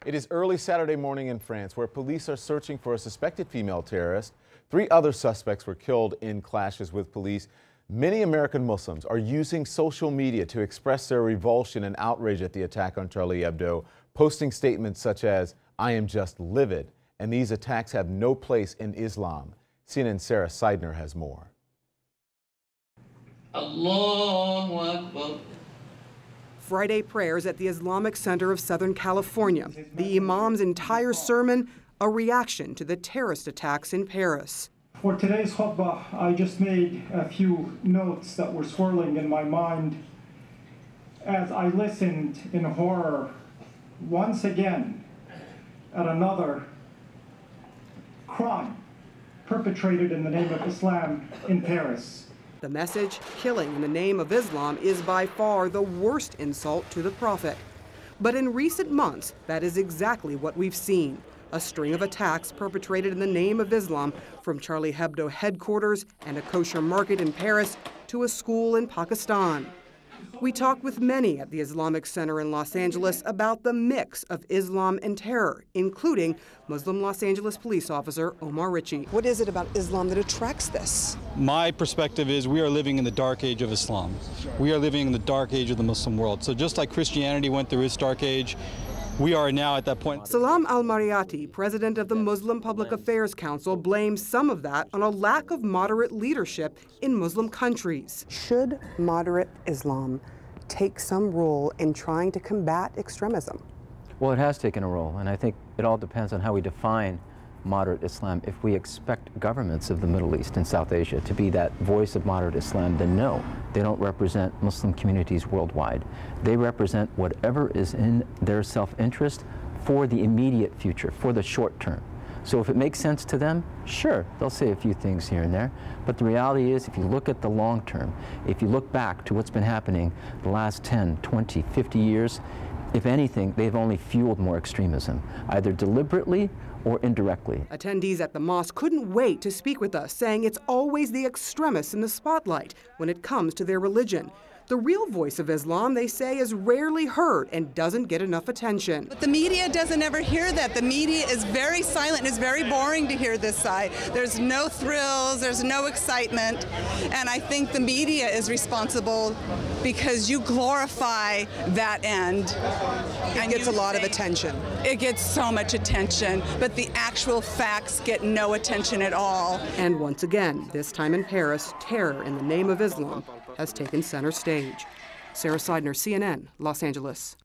It is early Saturday morning in France, where police are searching for a suspected female terrorist. 3 other suspects were killed in clashes with police. Many American Muslims are using social media to express their revulsion and outrage at the attack on Charlie Hebdo, posting statements such as, "I am just livid," and "These attacks have no place in Islam." CNN's Sarah Seidner has more. Allahu Akbar. Friday prayers at the Islamic Center of Southern California. The imam's entire sermon, a reaction to the terrorist attacks in Paris. For today's khutbah, I just made a few notes that were swirling in my mind as I listened in horror once again at another crime perpetrated in the name of Islam in Paris. The message, killing in the name of Islam, is by far the worst insult to the Prophet. But in recent months, that is exactly what we've seen. A string of attacks perpetrated in the name of Islam, from Charlie Hebdo headquarters and a kosher market in Paris to a school in Pakistan. We talked with many at the Islamic Center in Los Angeles about the mix of Islam and terror, including Muslim Los Angeles police officer Omar Ritchie. What is it about Islam that attracts this? My perspective is we are living in the dark age of Islam. We are living in the dark age of the Muslim world. So just like Christianity went through its dark age, we are now at that point. Salam Al-Marayati, president of the Muslim Public Affairs Council, blames some of that on a lack of moderate leadership in Muslim countries. Should moderate Islam take some role in trying to combat extremism? Well, it has taken a role, and I think it all depends on how we define moderate Islam. If we expect governments of the Middle East and South Asia to be that voice of moderate Islam, then no, they don't represent Muslim communities worldwide. They represent whatever is in their self-interest for the immediate future, for the short term. So if it makes sense to them, sure, they'll say a few things here and there. But the reality is, if you look at the long term, if you look back to what's been happening the last 10, 20, 50 years, if anything, they've only fueled more extremism, either deliberately or indirectly. Attendees at the mosque couldn't wait to speak with us, saying it's always the extremists in the spotlight when it comes to their religion. The real voice of Islam, they say, is rarely heard and doesn't get enough attention. But the media doesn't ever hear that. The media is very silent. It's very boring to hear this side. There's no thrills, there's no excitement. And I think the media is responsible because you glorify that end. It gets a lot of attention. It gets so much attention, but the actual facts get no attention at all. And once again, this time in Paris, terror in the name of Islam has taken center stage. Sarah Seidner, CNN, Los Angeles.